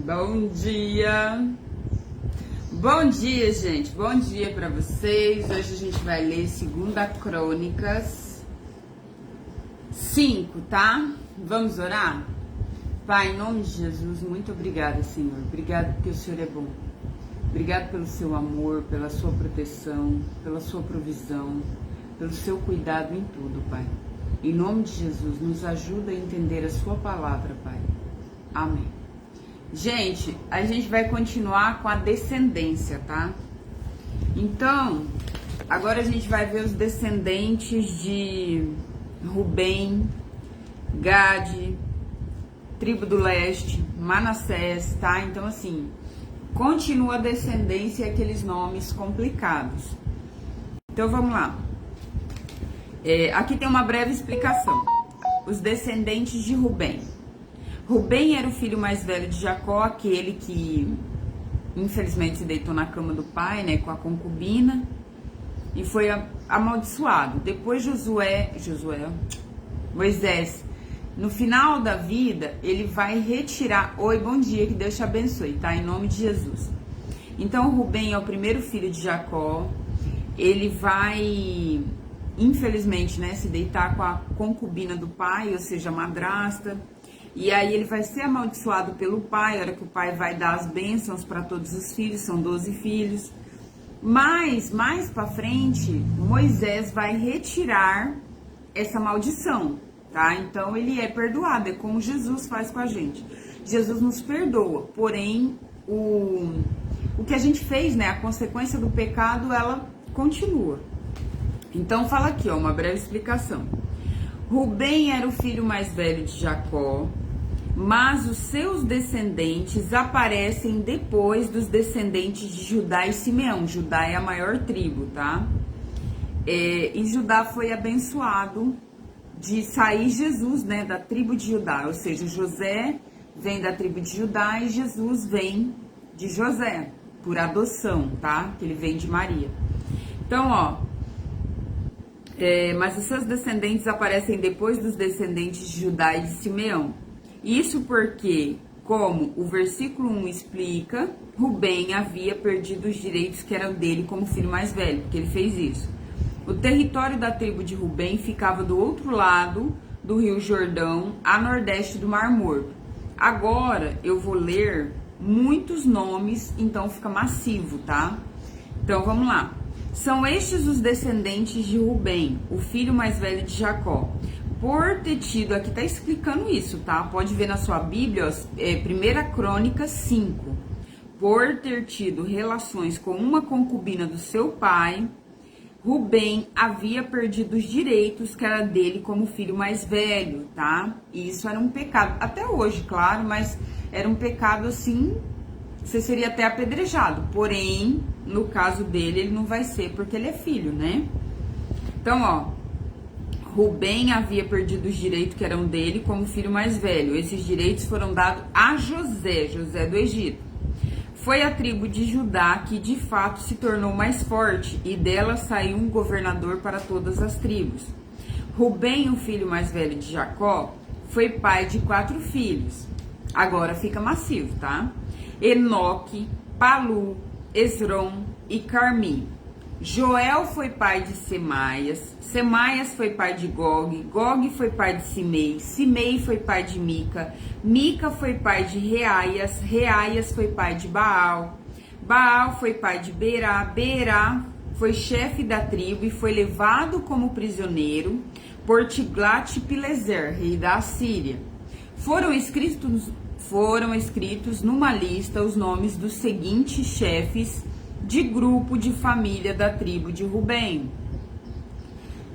Bom dia! Bom dia, gente! Bom dia para vocês! Hoje a gente vai ler 2 Crônicas 5, tá? Vamos orar? Pai, em nome de Jesus, muito obrigada, Senhor. Obrigado porque o Senhor é bom. Obrigado pelo seu amor, pela sua proteção, pela sua provisão, pelo seu cuidado em tudo, Pai. Em nome de Jesus, nos ajuda a entender a sua palavra, Pai. Amém. Gente, a gente vai continuar com a descendência, tá? Então, agora a gente vai ver os descendentes de Rubem, Gade, tribo do leste, Manassés, tá? Então, assim, continua a descendência e aqueles nomes complicados. Então, vamos lá. Aqui tem uma breve explicação. Os descendentes de Rubem. Rubem era o filho mais velho de Jacó, aquele que infelizmente se deitou na cama do pai, né, com a concubina, e foi amaldiçoado. Depois Moisés, no final da vida, ele vai retirar... Oi, bom dia, que Deus te abençoe, tá? Em nome de Jesus. Então, Rubem é o primeiro filho de Jacó. Ele vai, infelizmente, né, se deitar com a concubina do pai, ou seja, a madrasta. E aí ele vai ser amaldiçoado pelo pai, a hora que o pai vai dar as bênçãos para todos os filhos, são 12 filhos. Mas, mais para frente, Moisés vai retirar essa maldição, tá? Então ele é perdoado, é como Jesus faz com a gente. Jesus nos perdoa, porém o que a gente fez, né, a consequência do pecado, ela continua. Então fala aqui, ó, uma breve explicação. Rubem era o filho mais velho de Jacó, mas os seus descendentes aparecem depois dos descendentes de Judá e Simeão. Judá é a maior tribo, tá? E Judá foi abençoado de sair Jesus, né, da tribo de Judá. Ou seja, José vem da tribo de Judá e Jesus vem de José, por adoção, tá? Que ele vem de Maria. Então, ó... mas os seus descendentes aparecem depois dos descendentes de Judá e de Simeão. Isso porque, como o versículo 1 explica, Rubem havia perdido os direitos que eram dele como filho mais velho, porque ele fez isso. O território da tribo de Rubem ficava do outro lado do Rio Jordão, a nordeste do Mar Morto. Agora eu vou ler muitos nomes, então fica massivo, tá? Então vamos lá. São estes os descendentes de Rubem, o filho mais velho de Jacó. Por ter tido, aqui tá explicando isso, tá? Pode ver na sua Bíblia, 1 Crônicas 5. Por ter tido relações com uma concubina do seu pai, Rubem havia perdido os direitos que era dele como filho mais velho, tá? E isso era um pecado, até hoje, claro, mas era um pecado assim... Você seria até apedrejado, porém, no caso dele, ele não vai ser, porque ele é filho, né? Então, ó, Rubem havia perdido os direitos que eram dele como filho mais velho. Esses direitos foram dados a José do Egito. Foi a tribo de Judá que, de fato, se tornou mais forte, e dela saiu um governador para todas as tribos. Rubem, o filho mais velho de Jacó, foi pai de 4 filhos. Agora fica massivo, tá? Enoque, Palu, Esrom e Carmi. Joel foi pai de Semaias, Semaias foi pai de Gog, Gog foi pai de Simei, Simei foi pai de Mica, Mica foi pai de Reaias, Reaias foi pai de Baal, Baal foi pai de Berá, Berá foi chefe da tribo e foi levado como prisioneiro por Tiglat-Pileser, rei da Assíria. Foram escritos numa lista os nomes dos seguintes chefes de grupo de família da tribo de Rubem: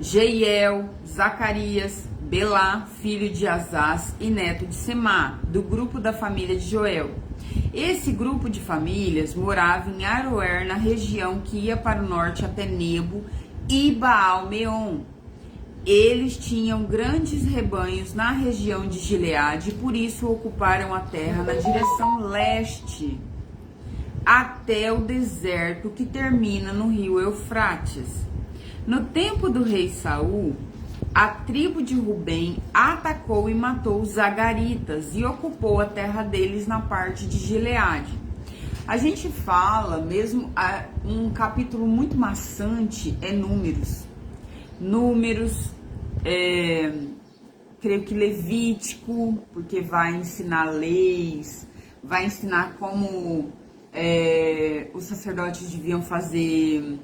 Jeiel, Zacarias, Belá, filho de Azaz e neto de Semá, do grupo da família de Joel. Esse grupo de famílias morava em Aroer, na região que ia para o norte até Nebo e Baal-Meon. Eles tinham grandes rebanhos na região de Gileade e por isso ocuparam a terra na direção leste, até o deserto que termina no rio Eufrates. No tempo do rei Saul, a tribo de Rubem atacou e matou os Zagaritas e ocupou a terra deles na parte de Gileade. A gente fala mesmo, um capítulo muito maçante é Números. Creio que Levítico, porque vai ensinar leis, vai ensinar como os sacerdotes deviam fazer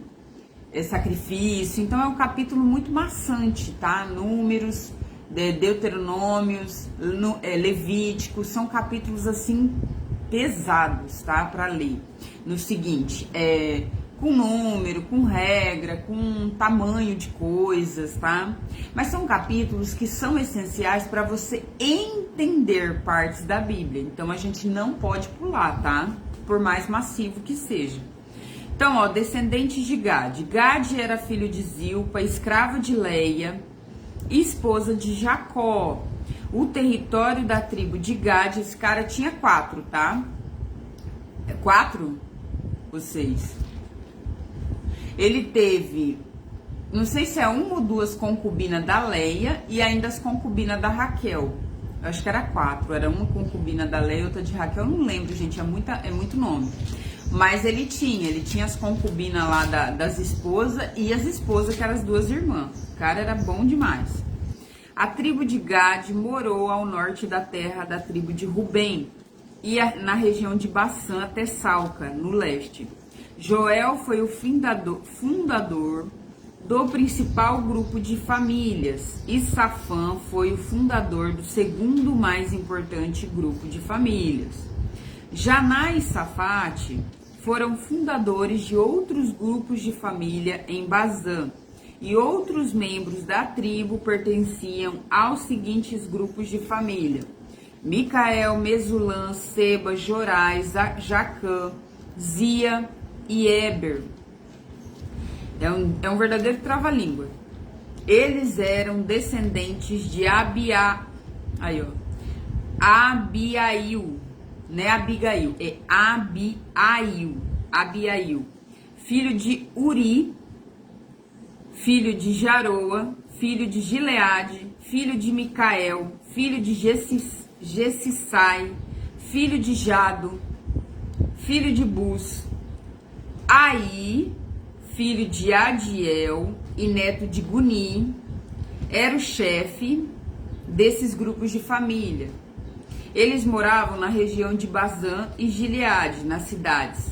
sacrifício. Então é um capítulo muito maçante, tá? Números, Deuteronômios, Levítico, são capítulos assim pesados, tá? Para ler. No seguinte, com número, com regra, com tamanho de coisas, tá? Mas são capítulos que são essenciais para você entender partes da Bíblia. Então a gente não pode pular, tá? Por mais massivo que seja. Então, ó, descendentes de Gade. Gade era filho de Zilpa, escrava de Leia, esposa de Jacó. O território da tribo de Gade, esse cara tinha 4, tá? 4 ou 6? Ele teve, não sei se é 1 ou 2 concubinas da Leia e ainda as concubinas da Raquel. Eu acho que era 4, era uma concubina da Leia e outra de Raquel, eu não lembro, gente, é muito nome. Mas ele tinha as concubinas lá das esposas e as esposas que eram as 2 irmãs. O cara era bom demais. A tribo de Gade morou ao norte da terra da tribo de Rubem e na região de Bassã até Salca, no leste. Joel foi o fundador do principal grupo de famílias e Safã foi o fundador do segundo mais importante grupo de famílias. Janá e Safate foram fundadores de outros grupos de família em Bazã, e outros membros da tribo pertenciam aos seguintes grupos de família: Micael, Mesulã, Seba, Jorais, Jacã, Zia e Eber. É um verdadeiro trava-língua. Eles eram descendentes de Abiail, não é Abigail, é Abiail, filho de Uri, filho de Jaroa, filho de Gileade, filho de Micael, filho de Jessissai, filho de Jado, filho de Bus, Aí, filho de Adiel e neto de Guni, era o chefe desses grupos de família. Eles moravam na região de Bazã e Gileade, nas cidades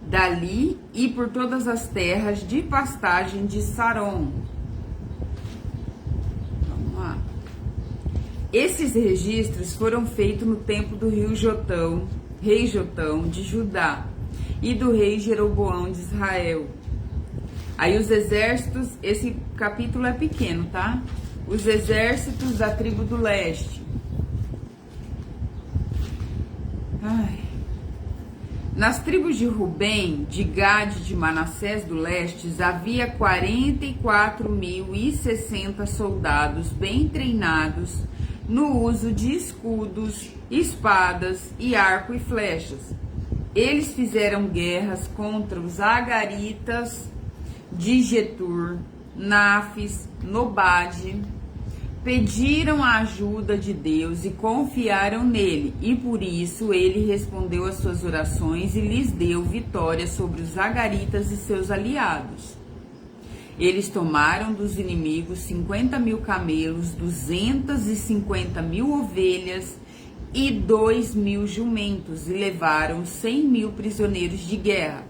dali e por todas as terras de pastagem de Saron. Vamos lá. Esses registros foram feitos no tempo do rei Jotão de Judá e do rei Jeroboão de Israel. Aí os exércitos, esse capítulo é pequeno, tá? Os exércitos da tribo do leste. Nas tribos de Rubem, de Gade e de Manassés do leste, havia 44.060 soldados bem treinados no uso de escudos, espadas e arco e flechas. Eles fizeram guerras contra os Agaritas de Getur, Nafis, Nobade, pediram a ajuda de Deus e confiaram nele, e por isso ele respondeu às suas orações e lhes deu vitória sobre os Agaritas e seus aliados. Eles tomaram dos inimigos 50.000 camelos, 250.000 ovelhas e 2.000 jumentos, e levaram 100.000 prisioneiros de guerra.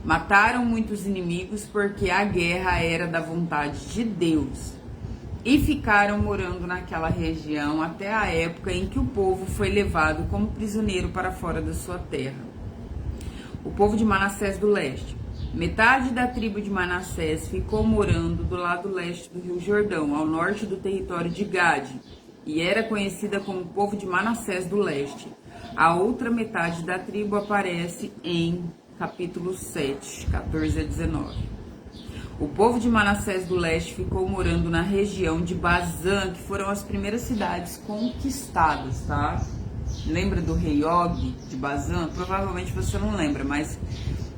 Mataram muitos inimigos, porque a guerra era da vontade de Deus. E ficaram morando naquela região até a época em que o povo foi levado como prisioneiro para fora da sua terra. O povo de Manassés do leste. Metade da tribo de Manassés ficou morando do lado leste do rio Jordão, ao norte do território de Gade, e era conhecida como povo de Manassés do leste. A outra metade da tribo aparece em capítulo 7, 14 a 19. O povo de Manassés do leste ficou morando na região de Bazã, que foram as primeiras cidades conquistadas, tá? Lembra do rei Og de Bazã? Provavelmente você não lembra, mas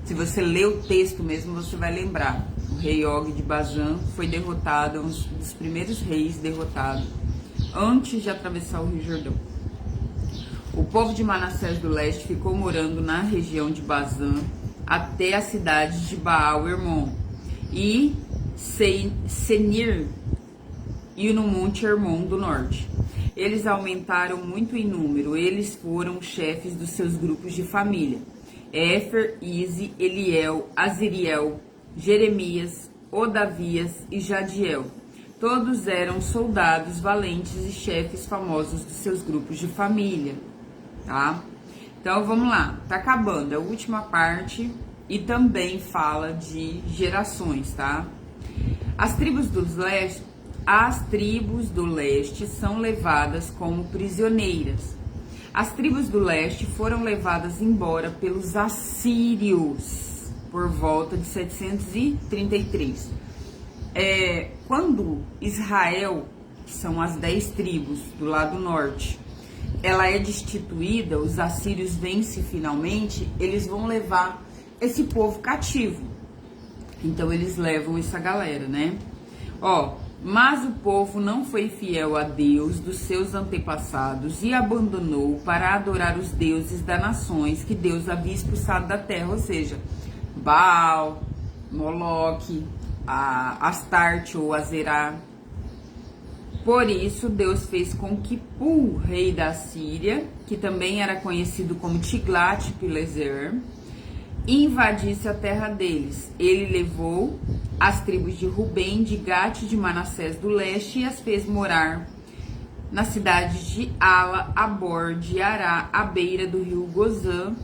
se você ler o texto mesmo, você vai lembrar. o rei Og de Bazã, foi derrotado, um dos primeiros reis derrotados, antes de atravessar o Rio Jordão. O povo de Manassés do leste ficou morando na região de Bazã até a cidade de Baal-Hermon e Senir e no Monte Hermon do norte. Eles aumentaram muito em número, eles foram chefes dos seus grupos de família: Éfer, Ize, Eliel, Aziriel, Jeremias, Odavias e Jadiel. Todos eram soldados valentes e chefes famosos dos seus grupos de família, tá? Então vamos lá, tá acabando a última parte e também fala de gerações, tá? As tribos do leste são levadas como prisioneiras. As tribos do leste foram levadas embora pelos assírios por volta de 733. Quando Israel, que são as 10 tribos do lado norte, ela é destituída, os assírios vencem finalmente, eles vão levar esse povo cativo. Então eles levam essa galera, né? Mas o povo não foi fiel a Deus dos seus antepassados e abandonou para adorar os deuses das nações que Deus havia expulsado da terra, ou seja, Baal, Moloque, Astarte ou Azerá. Por isso, Deus fez com que Pul, rei da Síria, que também era conhecido como Tiglat-Pileser, invadisse a terra deles. Ele levou as tribos de Rubem, de Gate e de Manassés do leste e as fez morar na cidade de Ala, Abor, de Ará, à beira do rio Gozã,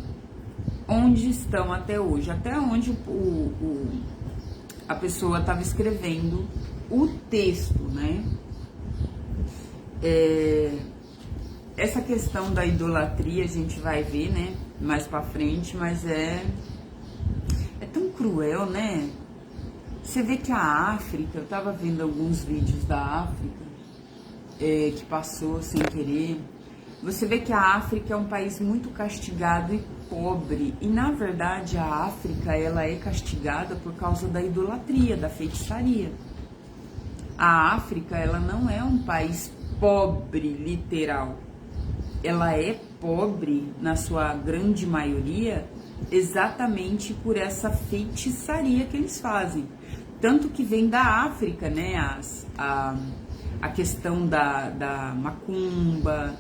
onde estão até hoje. Até onde a pessoa estava escrevendo o texto, né? Essa questão da idolatria a gente vai ver, né, mais pra frente, mas é tão cruel, né? Você vê que a África, eu tava vendo alguns vídeos da África que passou sem querer. Você vê que a África é um país muito castigado e pobre, e na verdade a África ela é castigada por causa da idolatria, da feitiçaria. A África ela não é um país pobre, literal. Ela é pobre, na sua grande maioria, exatamente por essa feitiçaria que eles fazem. Tanto que vem da África, né, a questão da macumba,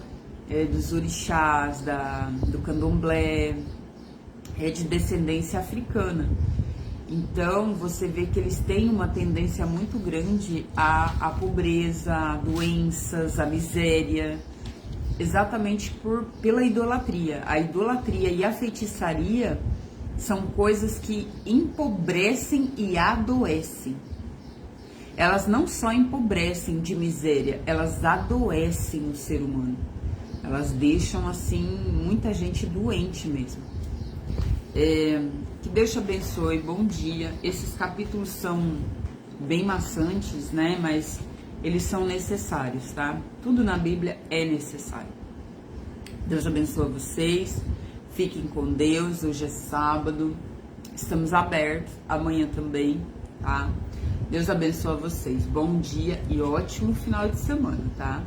dos orixás, do candomblé, de descendência africana. Então, você vê que eles têm uma tendência muito grande à pobreza, a doenças, à miséria, exatamente pela idolatria. A idolatria e a feitiçaria são coisas que empobrecem e adoecem. Elas não só empobrecem de miséria, elas adoecem o ser humano. Elas deixam, assim, muita gente doente mesmo. Que Deus te abençoe, bom dia. Esses capítulos são bem maçantes, né? Mas eles são necessários, tá? Tudo na Bíblia é necessário. Deus abençoe vocês. Fiquem com Deus. Hoje é sábado. Estamos abertos. Amanhã também, tá? Deus abençoe vocês. Bom dia e ótimo final de semana, tá?